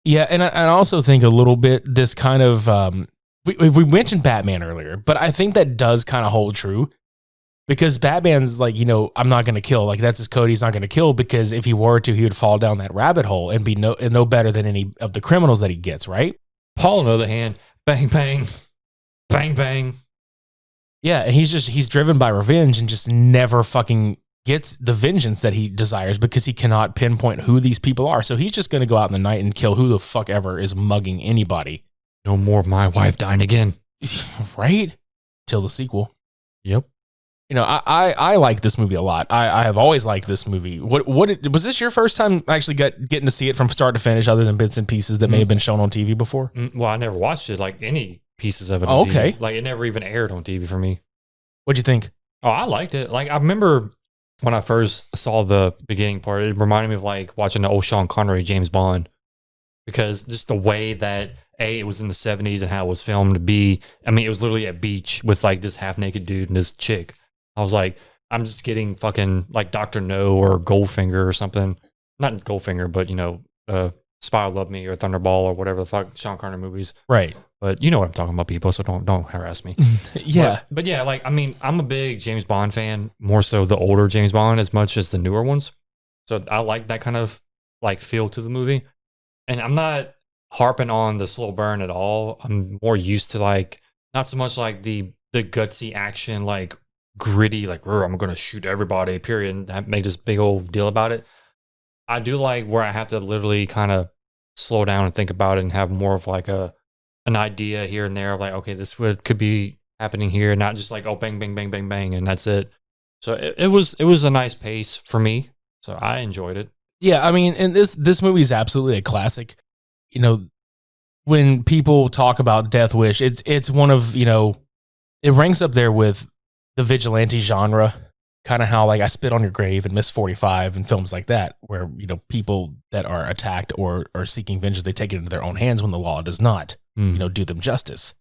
S5: Yeah, and I also think a little bit this kind of we mentioned Batman earlier, but I think that does kind of hold true because Batman's like, I'm not going to kill. Like that's his code. He's not going to kill because if he were to, he would fall down that rabbit hole and be no better than any of the criminals that he gets, right?
S6: Paul, on the other hand, bang, bang, bang, bang.
S5: Yeah, and he's driven by revenge and just never fucking gets the vengeance that he desires because he cannot pinpoint who these people are. So he's just going to go out in the night and kill who the fuck ever is mugging anybody.
S6: No more of my wife dying again.
S5: Right? Till the sequel.
S6: Yep.
S5: You know, I like this movie a lot. I have always liked this movie. What was this your first time actually getting to see it from start to finish, other than bits and pieces that may have been shown on TV before?
S6: Well, I never watched it, like any pieces of it.
S5: Oh,
S6: on
S5: okay.
S6: TV. Like it never even aired on TV for me.
S5: What'd you think?
S6: Oh, I liked it. Like I remember when I first saw the beginning part, it reminded me of like watching the old Sean Connery James Bond, because just the way that it was in the 70s and how it was filmed. B, I mean, it was literally a beach with like this half naked dude and this chick. I was like, I'm just getting fucking like Dr. No or Goldfinger or something. Not Goldfinger, but you know, Spy Who Loved Me or Thunderball or whatever the fuck Sean Connery movies.
S5: Right.
S6: But you know what I'm talking about, people, so don't harass me.
S5: Yeah.
S6: But yeah, like I mean, I'm a big James Bond fan, more so the older James Bond as much as the newer ones. So I like that kind of like feel to the movie. And I'm not harping on the slow burn at all. I'm more used to like not so much like the gutsy action, like gritty, like I'm gonna shoot everybody, period, and make this big old deal about it. I do like where I have to literally kind of slow down and think about it and have more of like an idea here and there of like, okay, this could be happening here, not just like, oh, bang, bang, bang, bang, bang, and that's it. So it was a nice pace for me. So I enjoyed it.
S5: Yeah, I mean, and this movie is absolutely a classic. You know, when people talk about Death Wish, it's one of, you know, it ranks up there with the vigilante genre, kind of how like I Spit on Your Grave and Miss 45 and films like that, where, you know, people that are attacked or are seeking vengeance, they take it into their own hands when the law does not, you know, do them justice.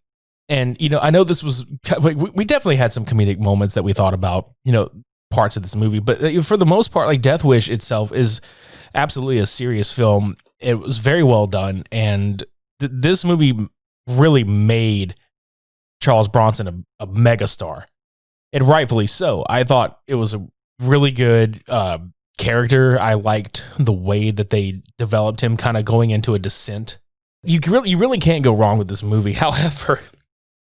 S5: And, you know, I know this was, like, we definitely had some comedic moments that we thought about, you know, parts of this movie, but for the most part, like Death Wish itself is absolutely a serious film. It was very well done. And this movie really made Charles Bronson a megastar. And rightfully so. I thought it was a really good character. I liked the way that they developed him, kind of going into a descent. You really can't go wrong with this movie. However,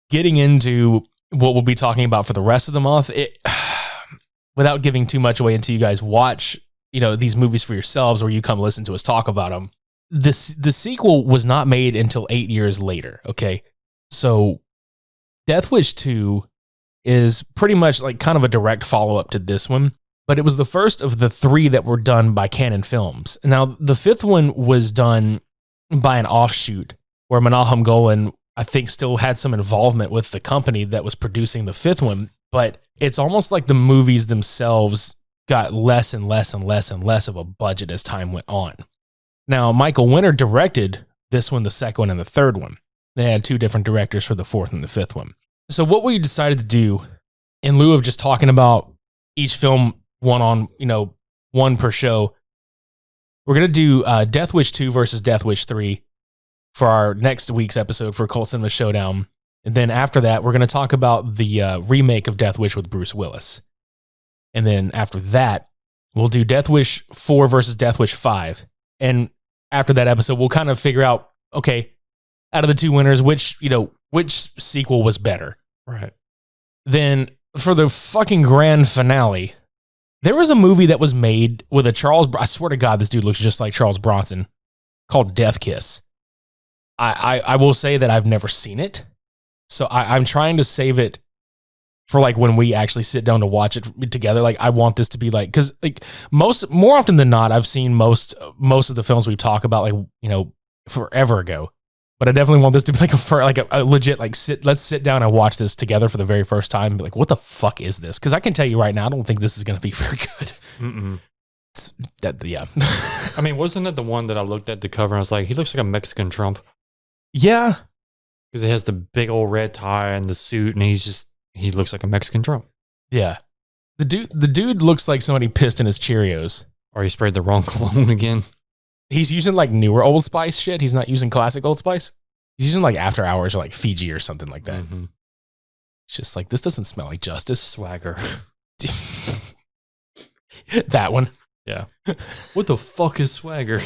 S5: getting into what we'll be talking about for the rest of the month, without giving too much away until you guys watch, you know, these movies for yourselves, or you come listen to us talk about them. The sequel was not made until 8 years later. Okay, so Death Wish 2 is pretty much like kind of a direct follow-up to this one, but it was the first of the 3 that were done by Canon Films. Now, the 5th one was done by an offshoot where Menahem Golan, I think, still had some involvement with the company that was producing the 5th one, but it's almost like the movies themselves got less and less and less and less of a budget as time went on. Now, Michael Winter directed this one, the 2nd one, and the 3rd one. They had 2 different directors for the 4th and the 5th one. So what we decided to do, in lieu of just talking about each film one per show, we're going to do Death Wish 2 versus Death Wish 3 for our next week's episode for Cult Cinema Showdown. And then after that, we're going to talk about the remake of Death Wish with Bruce Willis. And then after that, we'll do Death Wish 4 versus Death Wish 5. And after that episode, we'll kind of figure out, okay, out of the 2 winners, which sequel was better.
S6: Right.
S5: Then for the fucking grand finale, there was a movie that was made with I swear to God, this dude looks just like Charles Bronson, called Death Kiss. I will say that I've never seen it. So I'm trying to save it for like when we actually sit down to watch it together. Like I want this to be like, cause like more often than not, I've seen most of the films we talk about, like, you know, forever ago. But I definitely want this to be like a legit, like let's sit down and watch this together for the very first time and be like, what the fuck is this? Because I can tell you right now, I don't think this is going to be very good. Yeah.
S6: I mean, wasn't it the one that I looked at the cover and I was like, he looks like a Mexican Trump?
S5: Yeah.
S6: Because it has the big old red tie and the suit, and he looks like a Mexican Trump.
S5: Yeah. The dude looks like somebody pissed in his Cheerios.
S6: Or he sprayed the wrong cologne again. He's
S5: using like newer Old Spice shit. He's not using classic Old Spice. He's using like After Hours or like Fiji or something like that. Mm-hmm. It's just like, this doesn't smell like justice.
S6: Swagger.
S5: That one.
S6: Yeah. What the fuck is swagger?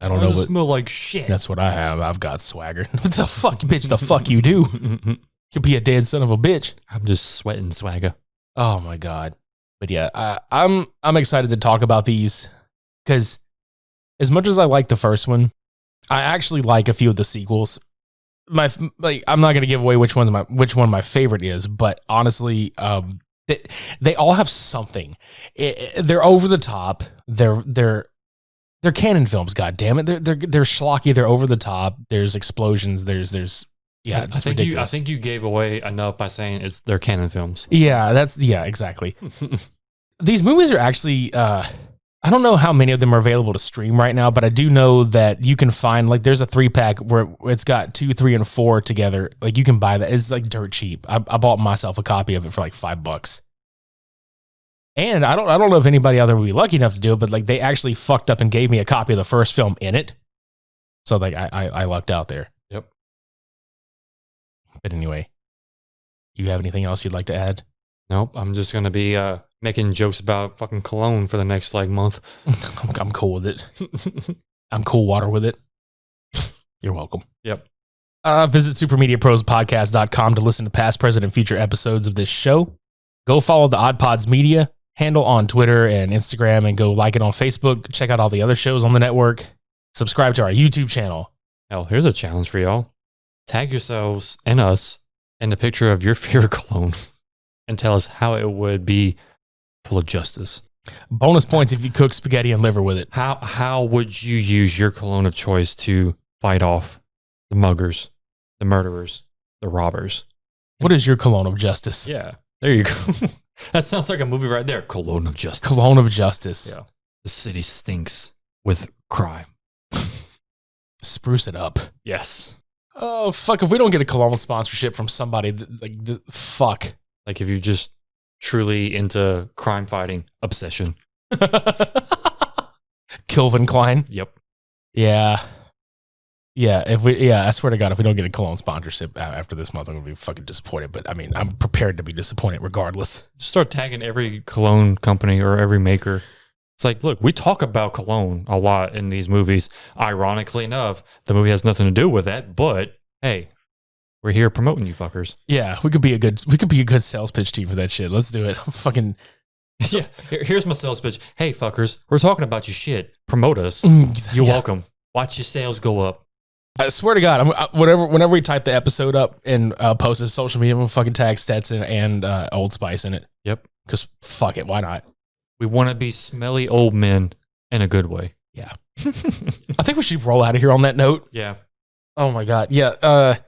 S5: I don't know.
S6: Does it smell like shit?
S5: That's what I have. I've got swagger. What the fuck, bitch? The fuck you do? You'll be a dead son of a bitch.
S6: I'm just sweating swagger.
S5: Oh my God. But yeah, I'm excited to talk about these because as much as I like the first one, I actually like a few of the sequels. I'm not gonna give away which one my favorite is, but honestly, they all have something. They're over the top. They're canon films. God damn it, they're schlocky. They're over the top. There's explosions. There's yeah. It's ridiculous.
S6: I think you gave away enough by saying they're canon films.
S5: Yeah, exactly. These movies are actually. I don't know how many of them are available to stream right now, but I do know that you can find, like, there's a 3-pack where it's got 2, 3, and 4 together. Like, you can buy that. It's like dirt cheap. I bought myself a copy of it for like $5. And I don't know if anybody out there would be lucky enough to do it, but like they actually fucked up and gave me a copy of the first film in it. So like I lucked out there.
S6: Yep.
S5: But anyway, you have anything else you'd like to add?
S6: Nope. I'm just gonna be making jokes about fucking cologne for the next like month.
S5: I'm cool with it. I'm cool water with it. You're welcome.
S6: Yep.
S5: Visit supermediaprospodcast.com to listen to past, present, and future episodes of this show. Go follow the Odd Pods Media handle on Twitter and Instagram, and go like it on Facebook. Check out all the other shows on the network. Subscribe to our YouTube channel.
S6: Hell, here's a challenge for y'all. Tag yourselves and us in the picture of your favorite cologne and tell us how it would be full of justice.
S5: Bonus points if you cook spaghetti and liver with it.
S6: How would you use your cologne of choice to fight off the muggers, the murderers, the robbers?
S5: What is your cologne of justice?
S6: Yeah, there you go. That sounds like a movie right there. Cologne of Justice.
S5: Cologne of Justice.
S6: Yeah. The city stinks with crime.
S5: Spruce it up.
S6: Yes.
S5: Oh, fuck. If we don't get a cologne sponsorship from somebody, fuck.
S6: Like if you're just truly into crime fighting obsession.
S5: Calvin Klein.
S6: Yep.
S5: Yeah. Yeah, I swear to God, if we don't get a cologne sponsorship after this month, I'm gonna be fucking disappointed. But I mean, I'm prepared to be disappointed regardless.
S6: Just start tagging every cologne company or every maker. It's like, look, we talk about cologne a lot in these movies. Ironically enough, the movie has nothing to do with that. But hey, we're here promoting you fuckers.
S5: Yeah, we could be a good sales pitch team for that shit. Let's do it. Fucking
S6: yeah. Here's my sales pitch. Hey, fuckers, we're talking about your shit. Promote us. You're welcome. Watch your sales go up.
S5: I swear to God, whenever we type the episode up and post it to social media, I'm gonna fucking tag Stetson and Old Spice in it.
S6: Yep.
S5: Because fuck it, why not?
S6: We want to be smelly old men in a good way.
S5: Yeah. I think we should roll out of here on that note.
S6: Yeah.
S5: Oh my God. Yeah.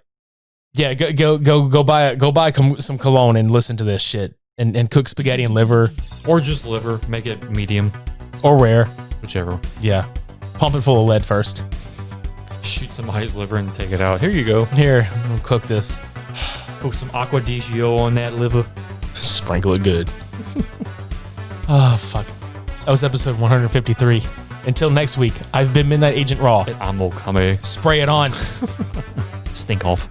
S5: Yeah. Go buy some cologne and listen to this shit and cook spaghetti and liver
S6: or just liver. Make it medium
S5: or rare,
S6: whichever.
S5: Yeah. Pump it full of lead first.
S6: Shoot somebody's liver and take it out. Here you go.
S5: Here, we'll cook this.
S6: Put some Aqua di Gio on that liver.
S5: Sprinkle it good. Oh, fuck. That was episode 153. Until next week, I've been Midnight Agent Raw.
S6: I'm Okame.
S5: Spray it on.
S6: Stink off.